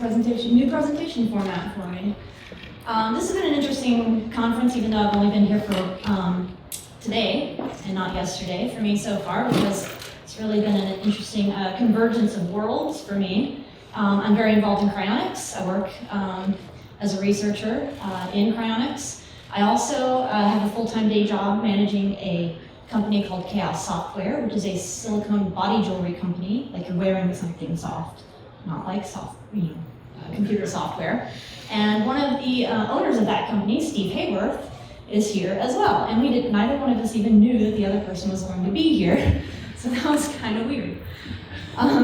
new presentation format for me. This has been an interesting conference, even though I've only been here for today and not yesterday for me so far, because it's really been an interesting convergence of worlds for me. I'm very involved in cryonics. I work as a researcher in cryonics. I also have a full-time day job managing a company called Chaos Software, which is a silicone body jewelry company, like you're wearing something soft, not like computer software. And one of the owners of that company, Steve Hayworth, is here as well. And neither one of us even knew that the other person was going to be here. So that was kind of weird. All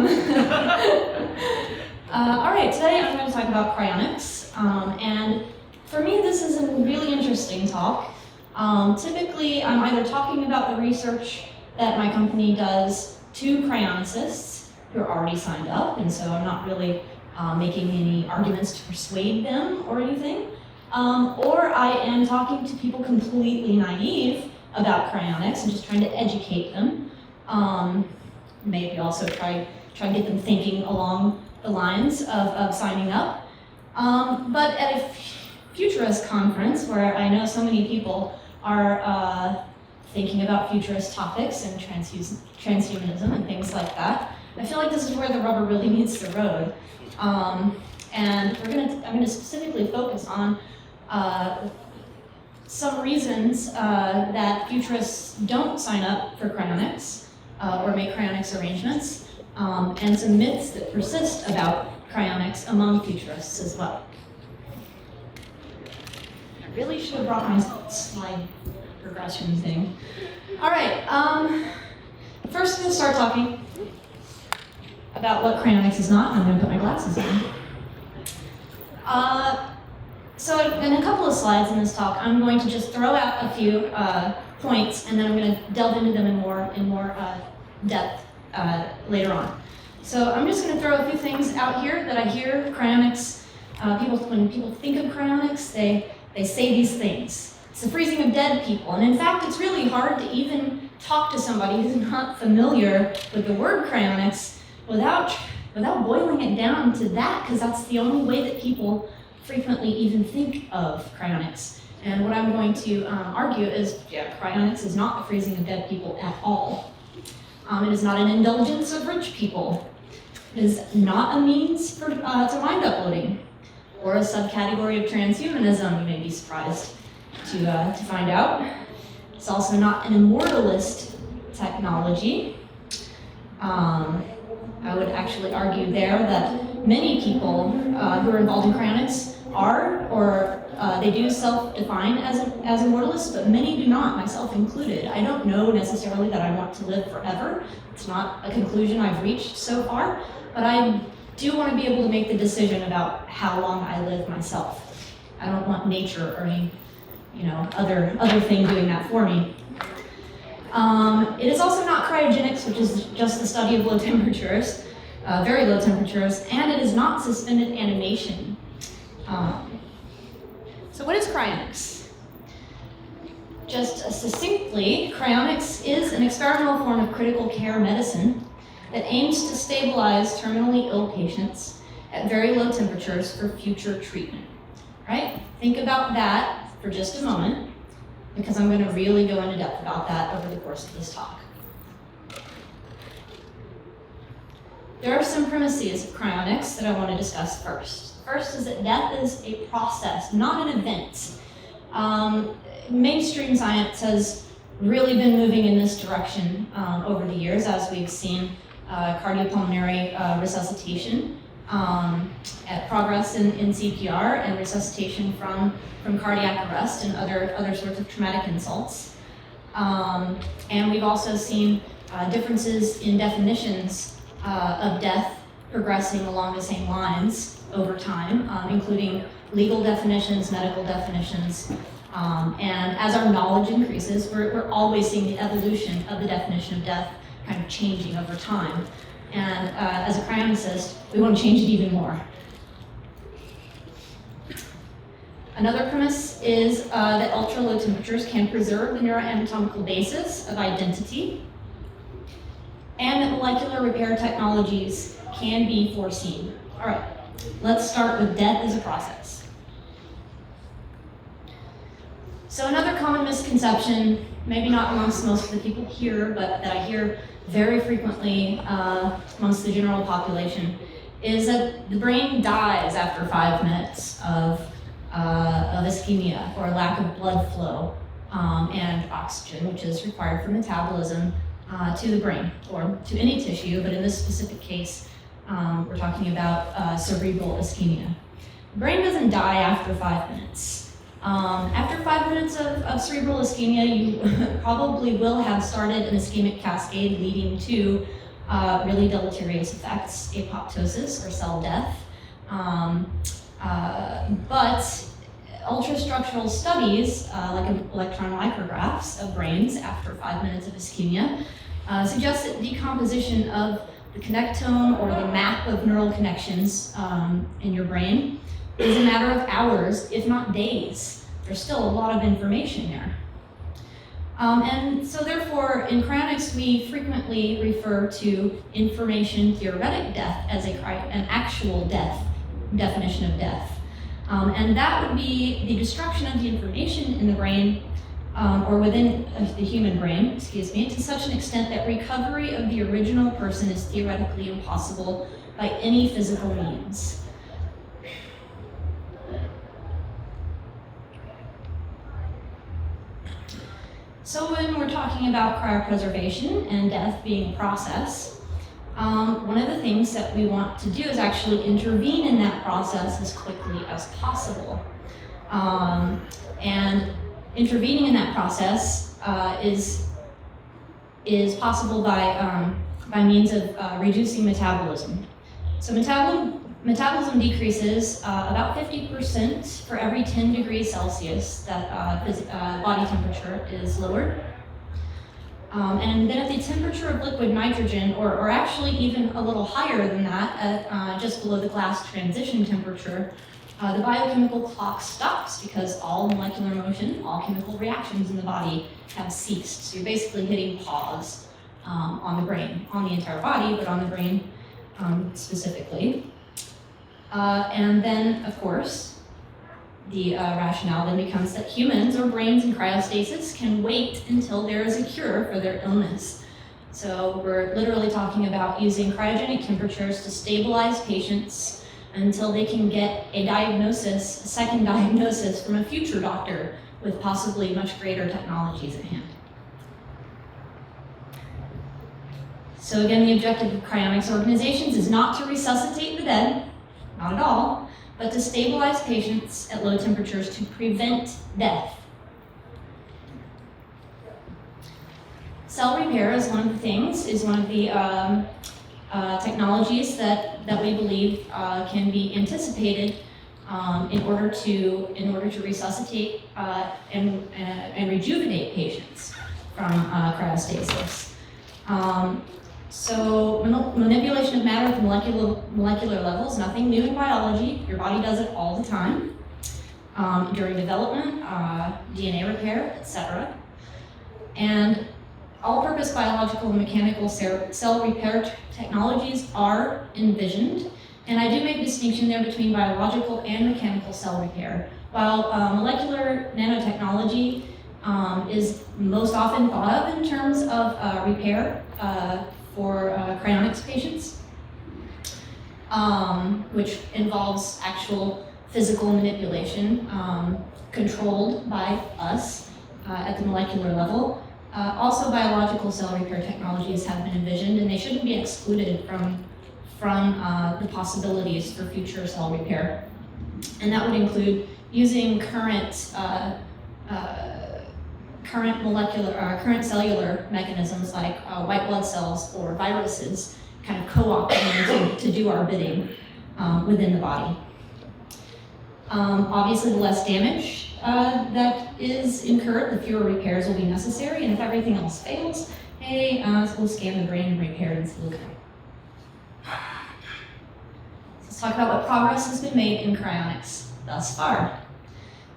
right, today I'm going to talk about cryonics. And for me, this is a really interesting talk. Typically, I'm either talking about the research that my company does to cryonicists who are already signed up, and so I'm not really making any arguments to persuade them or anything. Or I am talking to people completely naive about cryonics and just trying to educate them. Maybe also try and get them thinking along the lines of signing up. But at a futurist conference, where I know so many people are thinking about futurist topics and transhumanism and things like that, I feel like this is where the rubber really meets the road. And I'm gonna specifically focus on some reasons that futurists don't sign up for cryonics or make cryonics arrangements, and some myths that persist about cryonics among futurists as well. I really should have brought my slide progression thing. All right, first I'm gonna start talking about what cryonics is not. I'm gonna put my glasses on. So in a couple of slides in this talk, I'm going to just throw out a few points, and then I'm going to delve into them in more depth later on. So I'm just going to throw a few things out here that I hear cryonics. When people think of cryonics, they say these things. It's the freezing of dead people, and in fact, it's really hard to even talk to somebody who's not familiar with the word cryonics without boiling it down to that, because that's the only way that people frequently even think of cryonics. And what I'm going to argue is, cryonics is not the freezing of dead people at all. It is not an indulgence of rich people. It is not a means to mind uploading, or a subcategory of transhumanism, you may be surprised to find out. It's also not an immortalist technology. I would actually argue there that many people who are involved in cryonics are, or they do self-define as immortalists, but many do not, myself included. I don't know necessarily that I want to live forever. It's not a conclusion I've reached so far, but I do want to be able to make the decision about how long I live myself. I don't want nature or any, other thing doing that for me. It is also not cryogenics, which is just the study of low temperatures, very low temperatures, and it is not suspended animation. So what is cryonics? Just succinctly, cryonics is an experimental form of critical care medicine that aims to stabilize terminally ill patients at very low temperatures for future treatment. Right? Think about that for just a moment, because I'm going to really go into depth about that over the course of this talk. There are some premises of cryonics that I want to discuss first. First is that death is a process, not an event. Mainstream science has really been moving in this direction over the years, as we've seen cardiopulmonary resuscitation, progress in CPR, and resuscitation from cardiac arrest and other sorts of traumatic insults. And we've also seen differences in definitions of death progressing along the same lines over time, including legal definitions, medical definitions. And as our knowledge increases, we're always seeing the evolution of the definition of death kind of changing over time. And as a cryonicist, we want to change it even more. Another premise is that ultra-low temperatures can preserve the neuroanatomical basis of identity, and that molecular repair technologies can be foreseen. All right, let's start with death as a process. So another common misconception, maybe not amongst most of the people here, but that I hear very frequently amongst the general population, is that the brain dies after 5 minutes of ischemia, or lack of blood flow and oxygen, which is required for metabolism to the brain, or to any tissue, but in this specific case, we're talking about cerebral ischemia. The brain doesn't die after 5 minutes. After 5 minutes of cerebral ischemia, you probably will have started an ischemic cascade leading to really deleterious effects, apoptosis or cell death. But ultrastructural studies, like electron micrographs of brains after 5 minutes of ischemia, suggest that decomposition of the connectome or the map of neural connections in your brain is a matter of hours, if not days. There's still a lot of information there. And so therefore, in cryonics, we frequently refer to information theoretic death as an actual death, definition of death. And that would be the destruction of the information in the brain, or within the human brain, to such an extent that recovery of the original person is theoretically impossible by any physical means. So when we're talking about cryopreservation and death being a process, one of the things that we want to do is actually intervene in that process as quickly as possible. And intervening in that process is possible by means of reducing metabolism. So metabolism decreases about 50% for every 10 degrees Celsius that body temperature is lowered. And then at the temperature of liquid nitrogen, or actually even a little higher than that, at just below the glass transition temperature, the biochemical clock stops because all molecular motion, all chemical reactions in the body have ceased. So you're basically hitting pause on the brain, on the entire body, but on the brain specifically. And then, of course, the rationale then becomes that humans or brains in cryostasis can wait until there is a cure for their illness. So we're literally talking about using cryogenic temperatures to stabilize patients until they can get a diagnosis, a second diagnosis from a future doctor with possibly much greater technologies at hand. So again, the objective of cryonics organizations is not to resuscitate the dead, not at all, but to stabilize patients at low temperatures to prevent death. Cell repair is one of the technologies that we believe can be anticipated in order to resuscitate and rejuvenate patients from cryostasis. So manipulation of matter at molecular levels, nothing new in biology. Your body does it all the time during development, DNA repair, etc. And all-purpose biological and mechanical cell repair technologies are envisioned, and I do make a distinction there between biological and mechanical cell repair. While molecular nanotechnology is most often thought of in terms of repair for cryonics patients, which involves actual physical manipulation controlled by us at the molecular level. Also, biological cell repair technologies have been envisioned, and they shouldn't be excluded from the possibilities for future cell repair. And that would include using current cellular mechanisms like white blood cells or viruses, kind of co-opting to do our bidding within the body. Obviously, the less damage that is incurred, the fewer repairs will be necessary, and if everything else fails, hey, so we'll scan the brain and repair in silico. Let's talk about what progress has been made in cryonics thus far.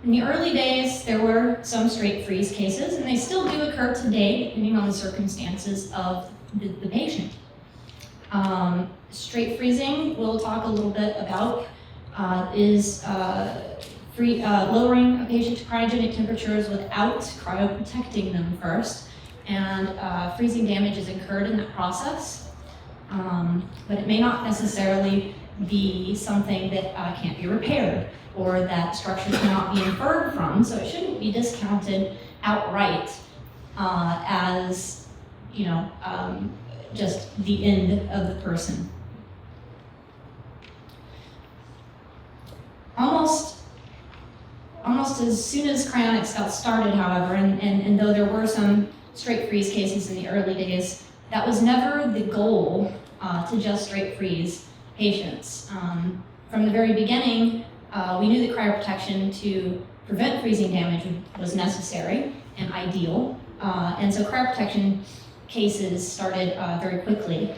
In the early days, there were some straight freeze cases, and they still do occur today, depending on the circumstances of the patient. Straight freezing, we'll talk a little bit about is lowering a patient to cryogenic temperatures without cryoprotecting them first, and freezing damage is incurred in that process. But it may not necessarily be something that can't be repaired or that structure cannot be inferred from, so it shouldn't be discounted outright as, just the end of the person. Almost as soon as cryonics got started, however, and though there were some straight freeze cases in the early days, that was never the goal to just straight freeze patients. From the very beginning, we knew that cryoprotection to prevent freezing damage was necessary and ideal, and so cryoprotection cases started very quickly.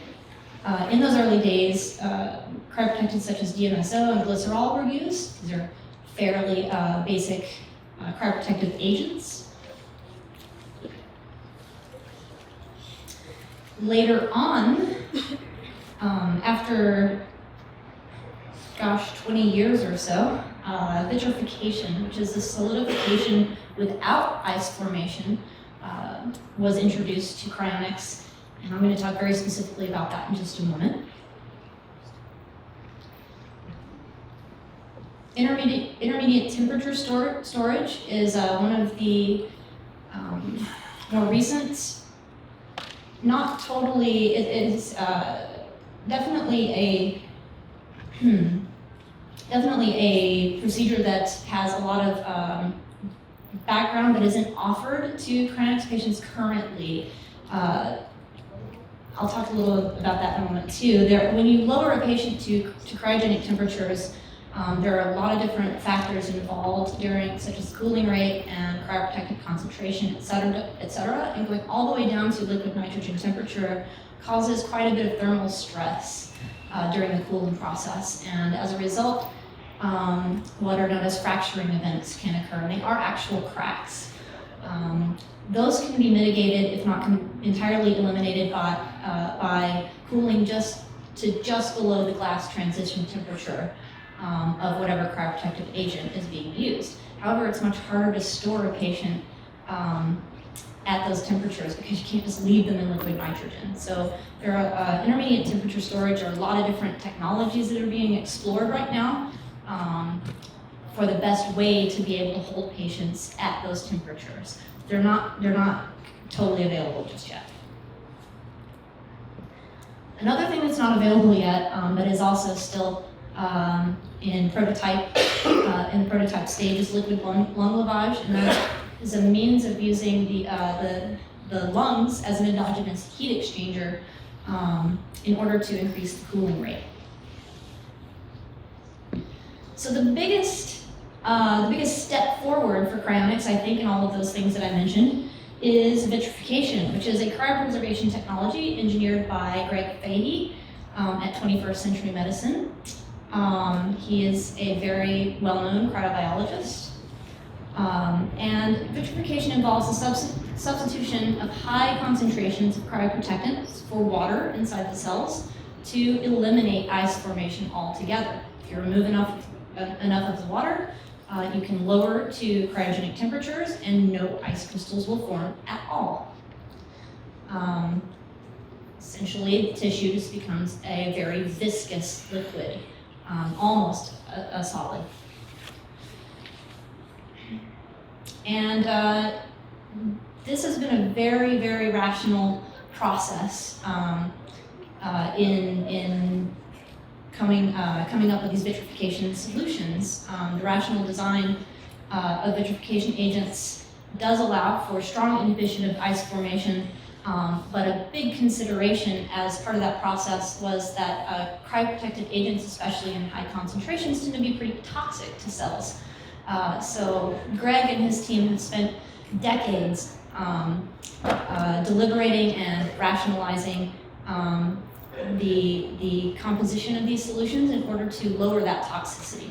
In those early days, cryoprotectants such as DMSO and glycerol were used. These are fairly basic cryoprotective agents. Later on, after 20 years or so, vitrification, which is the solidification without ice formation, was introduced to cryonics, and I'm going to talk very specifically about that in just a moment. Intermediate temperature storage is one of the more recent, not totally, it is definitely a procedure that has a lot of background but isn't offered to cryonics patients currently. I'll talk a little about that in a moment too. When you lower a patient to cryogenic temperatures, there are a lot of different factors involved such as cooling rate and cryoprotected concentration, et cetera, and going all the way down to liquid nitrogen temperature causes quite a bit of thermal stress during the cooling process. And as a result, what are known as fracturing events can occur, and they are actual cracks. Those can be mitigated, if not entirely eliminated, by cooling just below the glass transition temperature of whatever cryoprotective agent is being used. However, it's much harder to store a patient at those temperatures because you can't just leave them in liquid nitrogen. So there are intermediate temperature storage. There are a lot of different technologies that are being explored right now for the best way to be able to hold patients at those temperatures. They're not totally available just yet. Another thing that's not available yet, but is also still in the prototype stage, is liquid lung lavage, and that is a means of using the lungs as an endogenous heat exchanger in order to increase the cooling rate. So the biggest step forward for cryonics, I think, in all of those things that I mentioned, is vitrification, which is a cryopreservation technology engineered by Greg Fahey at 21st Century Medicine. He is a very well-known cryobiologist. And vitrification involves the substitution of high concentrations of cryoprotectants for water inside the cells to eliminate ice formation altogether. If you remove enough of the water, you can lower to cryogenic temperatures and no ice crystals will form at all. Essentially, the tissue just becomes a very viscous liquid, almost a solid. And this has been a very, very rational process in coming up with these vitrification solutions. The rational design of vitrification agents does allow for strong inhibition of ice formation, but a big consideration as part of that process was that cryoprotected agents, especially in high concentrations, tend to be pretty toxic to cells. So Greg and his team have spent decades deliberating and rationalizing the composition of these solutions in order to lower that toxicity.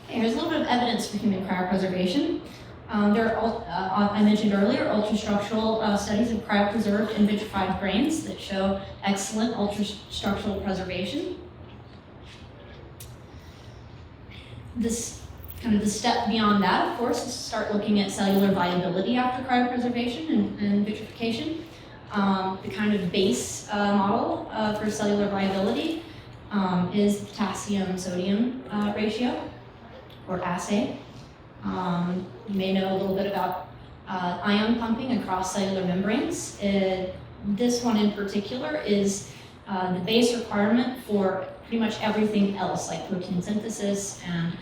Okay, here's a little bit of evidence for human cryopreservation. I mentioned earlier, ultrastructural studies of cryopreserved and vitrified brains that show excellent ultrastructural preservation. This kind of the step beyond that, of course, is to start looking at cellular viability after cryopreservation and vitrification. The kind of base model for cellular viability is the potassium-sodium ratio, or assay. You may know a little bit about ion pumping across cellular membranes. This one in particular is the base requirement for pretty much everything else, like protein synthesis and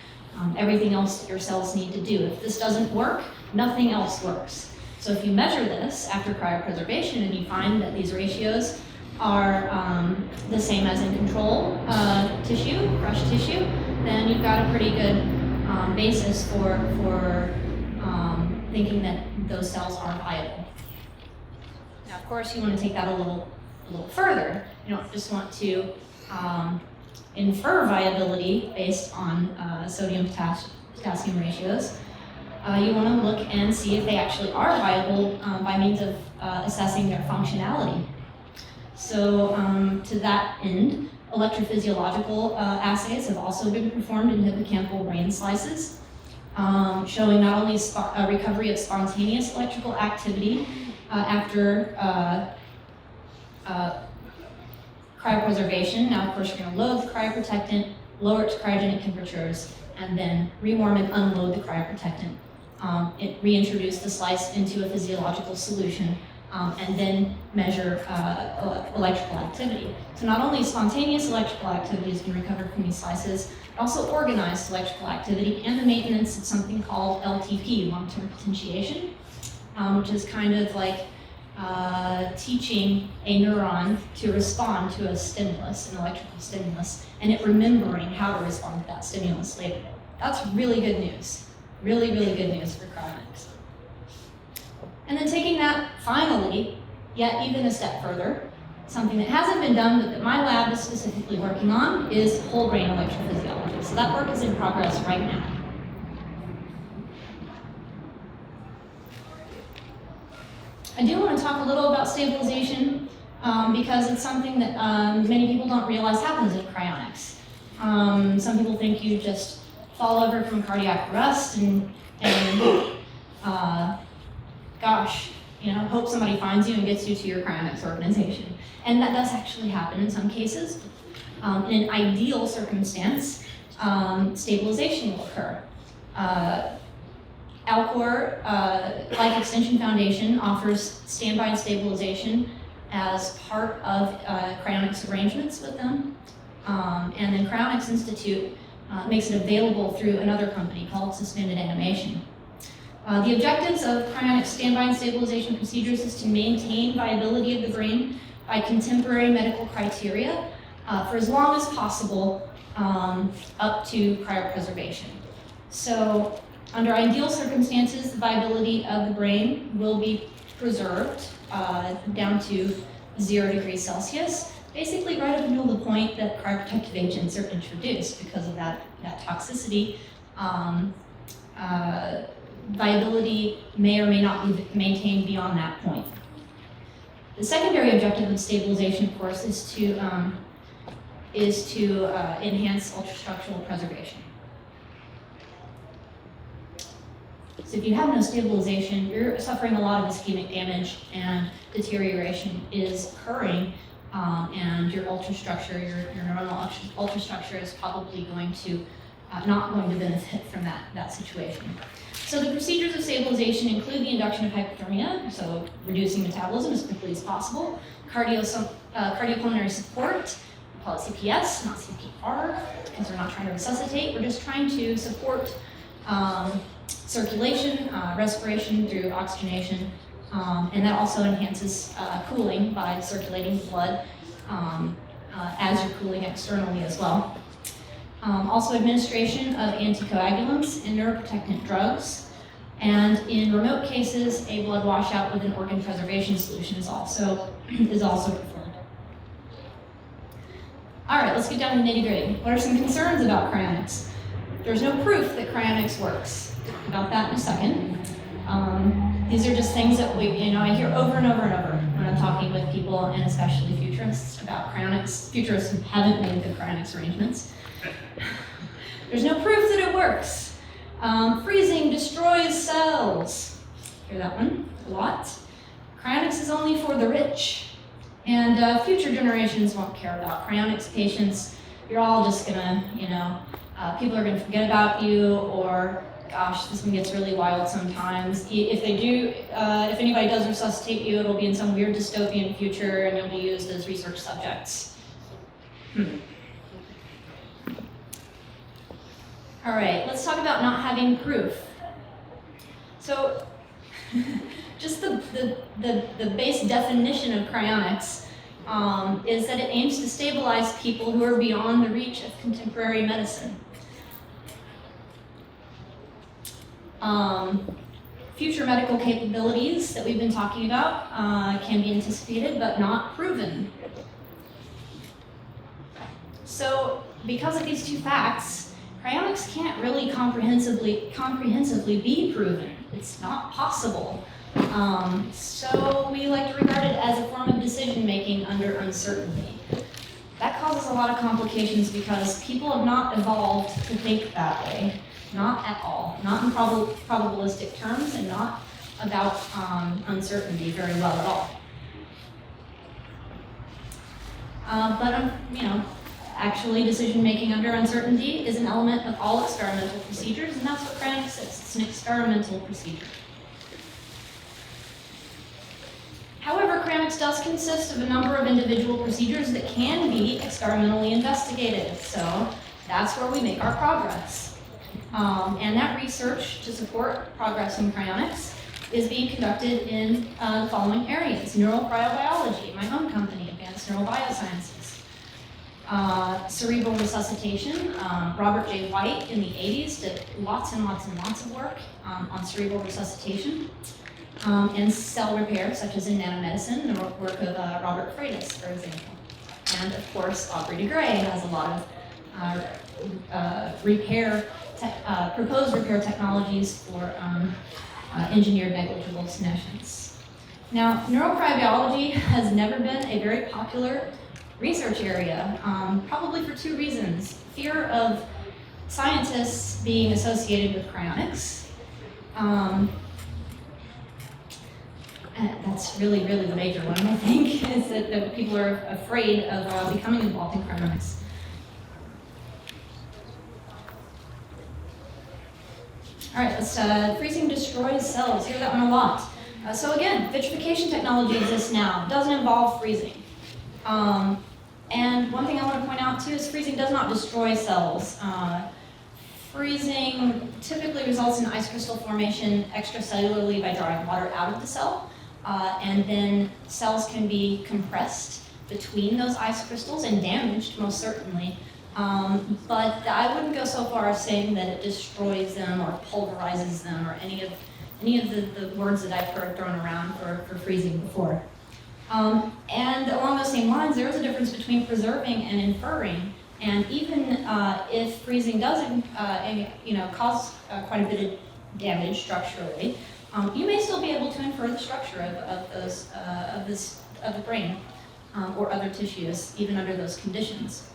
everything else that your cells need to do. If this doesn't work, nothing else works. So if you measure this after cryopreservation and you find that these ratios are the same as in control tissue, fresh tissue, then you've got a pretty good basis for thinking that those cells are viable. Now, of course, you want to take that a little further. You don't just want to infer viability based on sodium-potassium ratios. You want to look and see if they actually are viable by means of assessing their functionality. So to that end, electrophysiological assays have also been performed in hippocampal brain slices, showing not only a recovery of spontaneous electrical activity after cryopreservation. Now, of course, you're going to load the cryoprotectant, lower it to cryogenic temperatures, and then rewarm and unload the cryoprotectant. Reintroduce the slice into a physiological solution, and then measure electrical activity. So not only spontaneous electrical activity has been recovered from these slices, but also organized electrical activity and the maintenance of something called LTP, long-term potentiation, which is kind of like teaching a neuron to respond to a stimulus, an electrical stimulus, and it remembering how to respond to that stimulus later. That's really good news. Really, really good news for cryonics. And then taking that finally, yet even a step further, something that hasn't been done but that my lab is specifically working on is whole brain electrophysiology. So that work is in progress right now. I do want to talk a little about stabilization because it's something that many people don't realize happens in cryonics. Some people think you just fall over from cardiac arrest and gosh, hope somebody finds you and gets you to your cryonics organization. And that does actually happen in some cases. In an ideal circumstance, stabilization will occur. Alcor Life Extension Foundation offers standby and stabilization as part of cryonics arrangements with them. And then Cryonics Institute makes it available through another company called Suspended Animation. The objectives of cryonics standby and stabilization procedures is to maintain viability of the brain by contemporary medical criteria for as long as possible up to cryopreservation. So under ideal circumstances, the viability of the brain will be preserved down to 0 degrees Celsius, basically right up until the point that cryoprotective agents are introduced because of that toxicity. Viability may or may not be maintained beyond that point. The secondary objective of stabilization, of course, is to enhance ultrastructural preservation. So if you have no stabilization, you're suffering a lot of ischemic damage and deterioration is occurring, and your ultrastructure, your neuronal ultrastructure is probably going to not going to benefit from that situation. So the procedures of stabilization include the induction of hypothermia, so reducing metabolism as quickly as possible, cardiopulmonary support, we call it CPS, not CPR, because we're not trying to resuscitate, we're just trying to support circulation, respiration through oxygenation, and that also enhances cooling by circulating the blood as you're cooling externally as well. Also administration of anticoagulants and neuroprotectant drugs, and in remote cases, a blood washout with an organ preservation solution is also performed. All right, let's get down to the nitty-gritty. What are some concerns about cryonics? There's no proof that cryonics works. About that in a second. These are just things that I hear over and over and over when I'm talking with people, and especially futurists, about cryonics, futurists who haven't made the cryonics arrangements. There's no proof that it works. Freezing destroys cells. Hear that one a lot. Cryonics is only for the rich, and future generations won't care about cryonics patients. You're all just gonna, people are gonna forget about you, or gosh, this one gets really wild sometimes. If they do, if anybody does resuscitate you, it'll be in some weird dystopian future, and you'll be used as research subjects. All right, let's talk about not having proof. So, just the base definition of cryonics is that it aims to stabilize people who are beyond the reach of contemporary medicine. Future medical capabilities that we've been talking about can be anticipated but not proven. So, because of these two facts, cryonics can't really comprehensively be proven. It's not possible. So we like to regard it as a form of decision-making under uncertainty. That causes a lot of complications because people have not evolved to think that way. Not at all. Not in probabilistic terms, and not about uncertainty very well at all. But actually decision-making under uncertainty is an element of all experimental procedures, and that's what cryonics is. It's an experimental procedure. However, cryonics does consist of a number of individual procedures that can be experimentally investigated, so that's where we make our progress. And that research to support progress in cryonics is being conducted in the following areas: neural cryobiology, my own company, Advanced Neural Biosciences. Cerebral resuscitation. Robert J. White in the 80s did lots and lots and lots of work on cerebral resuscitation. And cell repair, such as in nanomedicine, the work of Robert Freitas, for example. And of course, Aubrey de Grey has a lot of proposed repair technologies for engineered negligible senescence. Now, neurocryobiology has never been a very popular research area, probably for two reasons: fear of scientists being associated with cryonics. That's really, really the major one, I think, is that people are afraid of becoming involved in cryonics. All right, let's freezing destroys cells. Hear that one a lot. So again, vitrification technology exists now. It doesn't involve freezing. And one thing I want to point out too is freezing does not destroy cells. Freezing typically results in ice crystal formation extracellularly by drawing water out of the cell. And then cells can be compressed between those ice crystals and damaged, most certainly. But I wouldn't go so far as saying that it destroys them or pulverizes them or any of the words that I've heard thrown around for freezing before. And along those same lines, there is a difference between preserving and inferring. And even if freezing does cause quite a bit of damage structurally, you may still be able to infer the structure of the brain or other tissues, even under those conditions.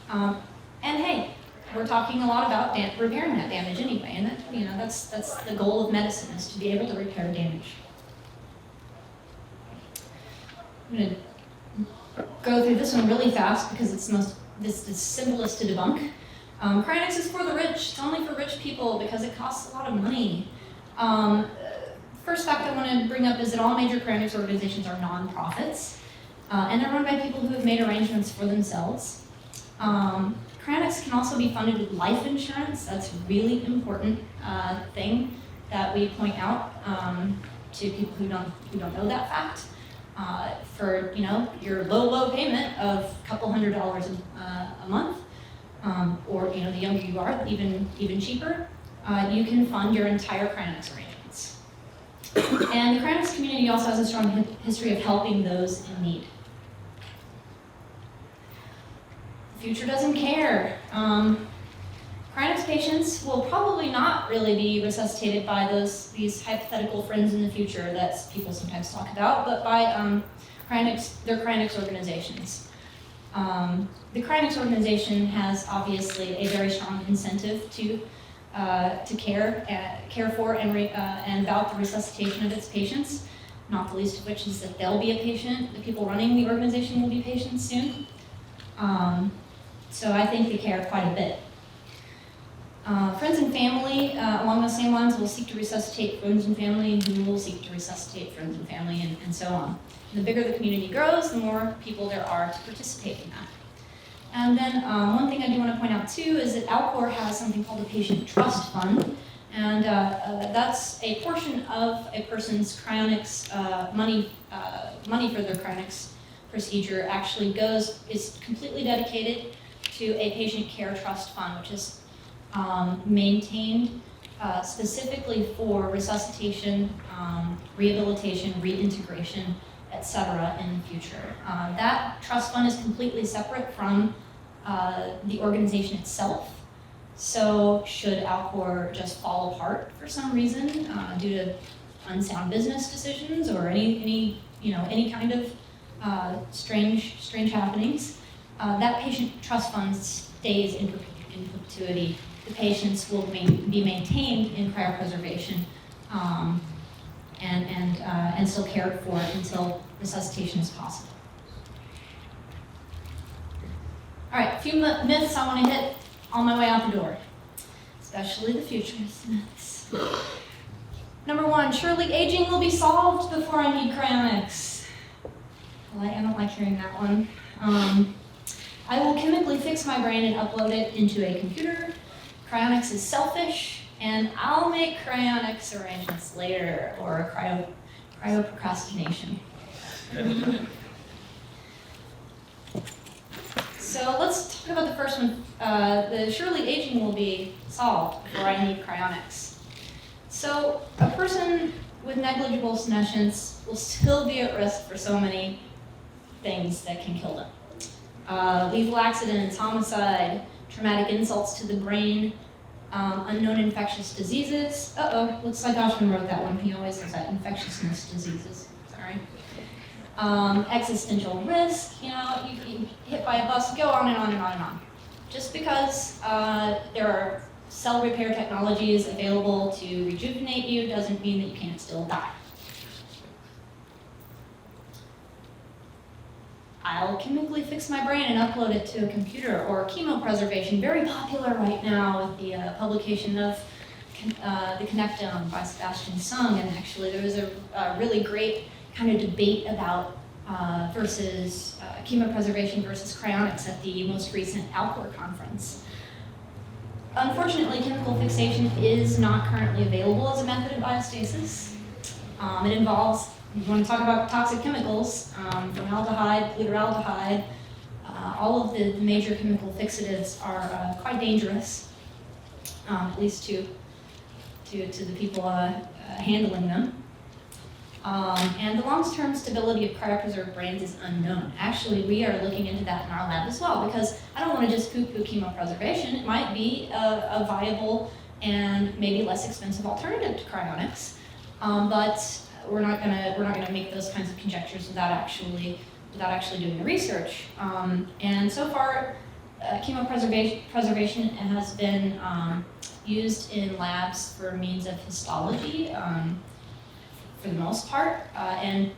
And hey, we're talking a lot about repairing that damage anyway, and that's the goal of medicine, is to be able to repair damage. I'm going to go through this one really fast because it's the simplest to debunk. Cryonics is for the rich. It's only for rich people because it costs a lot of money. First fact I want to bring up is that all major cryonics organizations are non-profits, and they're run by people who have made arrangements for themselves. Cryonics can also be funded with life insurance. That's a really important thing that we point out to people who don't know that fact. For your low payment of a couple $100 a month, or the younger you are, even cheaper, you can fund your entire cryonics arrangements. And the cryonics community also has a strong history of helping those in need. The future doesn't care. Cryonics cryonics patients will probably not really be resuscitated by these hypothetical friends in the future that people sometimes talk about, but by their cryonics organizations. The cryonics organization has obviously a very strong incentive to care for and about the resuscitation of its patients, not the least of which is that they'll be a patient. The people running the organization will be patients soon. So I think they care quite a bit. Friends and family, along those same lines, will seek to resuscitate friends and family, who will seek to resuscitate friends and family, and so on. And the bigger the community grows, the more people there are to participate in that. And then one thing I do want to point out too is that Alcor has something called a patient trust fund, and that's a portion of a person's cryonics money for their cryonics procedure actually is completely dedicated to a patient care trust fund, which is maintained specifically for resuscitation, rehabilitation, reintegration, etc. in the future. That trust fund is completely separate from the organization itself. So should Alcor just fall apart for some reason due to unsound business decisions or any kind of strange happenings, that patient trust fund stays in perpetuity. The patients will be maintained in cryopreservation and still cared for until resuscitation is possible. All right, a few myths I want to hit on my way out the door, especially the futurist myths. Number one, surely aging will be solved before I need cryonics. I don't like hearing that one. I will chemically fix my brain and upload it into a computer. Cryonics is selfish, and I'll make cryonics arrangements later, or cryoprocrastination. So let's talk about the first one. The surely aging will be solved before I need cryonics. So a person with negligible senescence will still be at risk for so many things that can kill them. Lethal accidents, homicide, traumatic insults to the brain, unknown infectious diseases. Looks like Oshman wrote that one. He always says that, infectiousness diseases. Sorry. Existential risk, you get hit by a bus, go on and on and on and on. Just because there are cell repair technologies available to rejuvenate you doesn't mean that you can't still die. I'll chemically fix my brain and upload it to a computer, or chemopreservation, very popular right now with the publication of the Connectome by Sebastian Sung, and actually there was a really great kind of debate about chemopreservation versus cryonics at the most recent Alcor conference. Unfortunately, chemical fixation is not currently available as a method of biostasis. It involves, you want to talk about toxic chemicals, formaldehyde, glutaraldehyde, all of the major chemical fixatives are quite dangerous, at least to the people handling them. And the long-term stability of cryopreserved brains is unknown. Actually, we are looking into that in our lab as well, because I don't want to just poo-poo chemopreservation. It might be a viable and maybe less expensive alternative to cryonics, but we're not gonna make those kinds of conjectures without actually doing the research. And so far, chemopreservation has been used in labs for means of histology. For the most part, and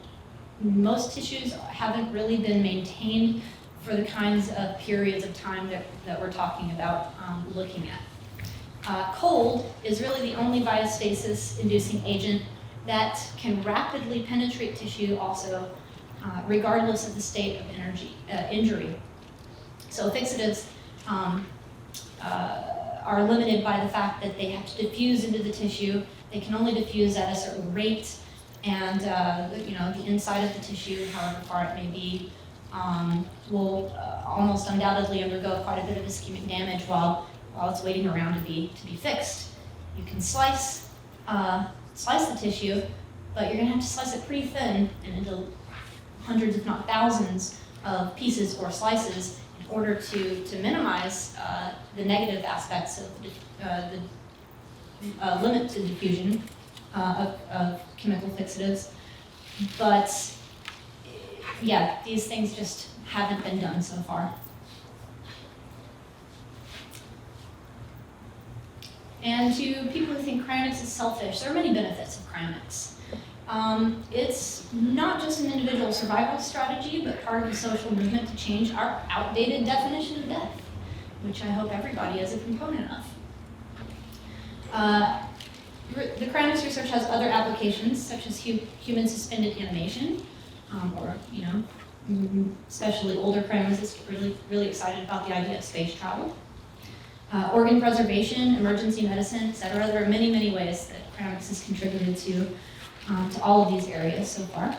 most tissues haven't really been maintained for the kinds of periods of time that we're talking about looking at. Cold is really the only biostasis-inducing agent that can rapidly penetrate tissue also, regardless of the state of injury. So fixatives are limited by the fact that they have to diffuse into the tissue. They can only diffuse at a certain rate, and the inside of the tissue, however far it may be, will almost undoubtedly undergo quite a bit of ischemic damage while it's waiting around to be fixed. You can slice the tissue, but you're going to have to slice it pretty thin and into hundreds, if not thousands, of pieces or slices in order to minimize the negative aspects of the limit to diffusion of chemical fixatives. But yeah, these things just haven't been done so far. And to people who think cryonics is selfish, there are many benefits of cryonics. It's not just an individual survival strategy, but part of the social movement to change our outdated definition of death, which I hope everybody is a component of. The cryonics research has other applications, such as human suspended animation, or, especially older cryonicists get really excited about the idea of space travel. Organ preservation, emergency medicine, etc. There are many, many ways that cryonics has contributed to all of these areas so far.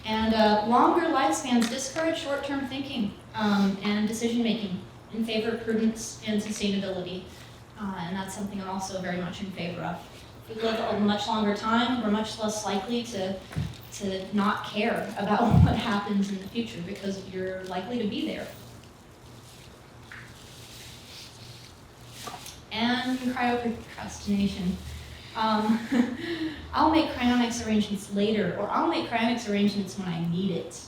And longer lifespans discourage short-term thinking and decision-making in favor of prudence and sustainability. And that's something I'm also very much in favor of. If we live a much longer time, we're much less likely to not care about what happens in the future because you're likely to be there. And cryoprocrastination. I'll make cryonics arrangements later, or I'll make cryonics arrangements when I need it.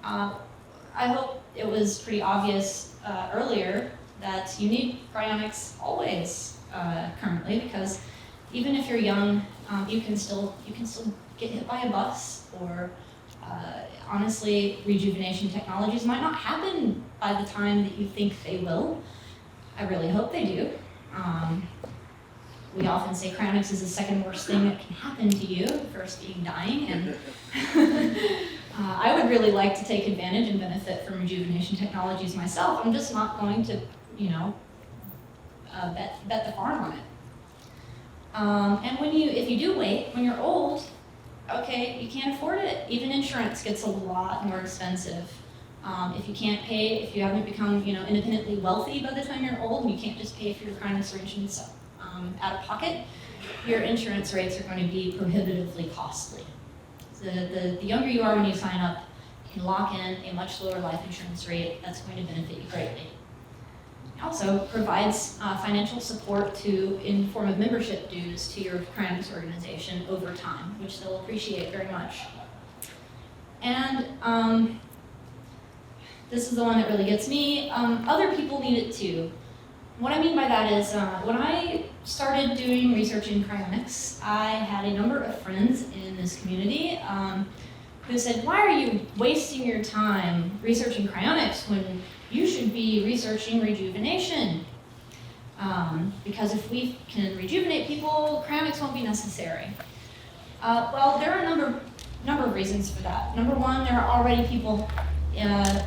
I hope it was pretty obvious earlier that you need cryonics always currently, because even if you're young, you can still get hit by a bus, or honestly, rejuvenation technologies might not happen by the time that you think they will. I really hope they do. We often say cryonics is the second worst thing that can happen to you, first being dying, and I would really like to take advantage and benefit from rejuvenation technologies myself. I'm just not going to, bet the farm on it. And if you do wait, when you're old, okay, you can't afford it. Even insurance gets a lot more expensive. If you can't pay, if you haven't become, independently wealthy by the time you're old, and you can't just pay for your cryonics arrangements out of pocket, your insurance rates are going to be prohibitively costly. The younger you are when you sign up, you can lock in a much lower life insurance rate that's going to benefit you greatly. It also provides financial support in the form of membership dues to your cryonics organization over time, which they'll appreciate very much. And this is the one that really gets me. Other people need it too. What I mean by that is, when I started doing research in cryonics, I had a number of friends in this community who said, why are you wasting your time researching cryonics when you should be researching rejuvenation? Because if we can rejuvenate people, cryonics won't be necessary. Well, there are a number of reasons for that. Number one, there are already people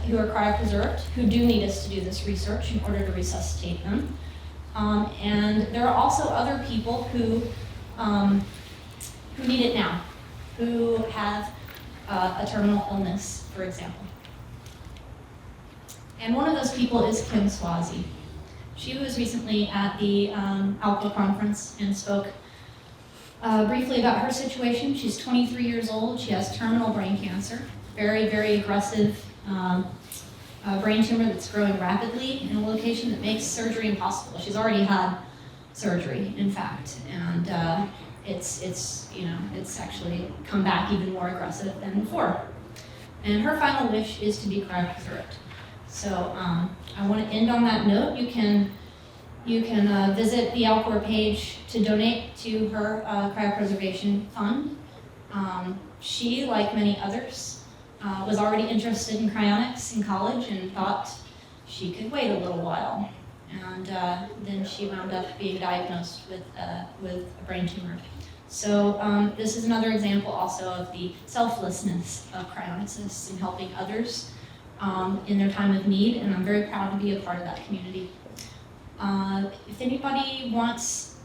who are cryopreserved who do need us to do this research in order to resuscitate them. And there are also other people who need it now, who have a terminal illness, for example. And one of those people is Kim Swazi. She was recently at the Alcor conference and spoke briefly about her situation. She's 23 years old. She has terminal brain cancer, very, very aggressive brain tumor that's growing rapidly in a location that makes surgery impossible. She's already had surgery, in fact, and it's actually come back even more aggressive than before. And her final wish is to be cryopreserved. So I want to end on that note. You can visit the Alcor page to donate to her cryopreservation fund. She, like many others, was already interested in cryonics in college and thought she could wait a little while. And then she wound up being diagnosed with a brain tumor. So this is another example also of the selflessness of cryonicists in helping others in their time of need, and I'm very proud to be a part of that community. If anybody wants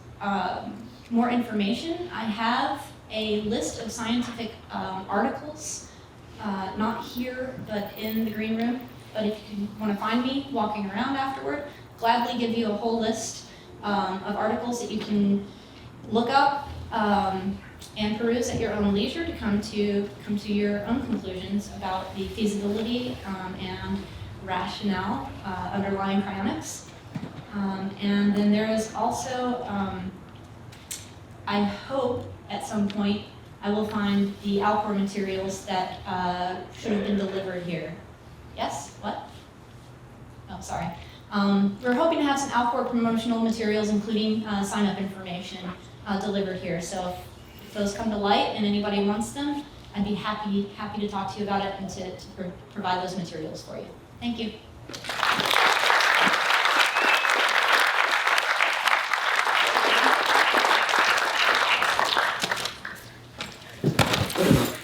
more information, I have a list of scientific articles, not here, but in the green room. But if you want to find me walking around afterward, gladly give you a whole list of articles that you can look up and peruse at your own leisure to come to your own conclusions about the feasibility and rationale underlying cryonics. And then there is also, I hope at some point, I will find the Alcor materials that should have been delivered here. Yes? What? Oh, sorry. We're hoping to have some Alcor promotional materials, including sign-up information, delivered here. So if those come to light and anybody wants them, I'd be happy to talk to you about it and to provide those materials for you. Thank you. Good enough.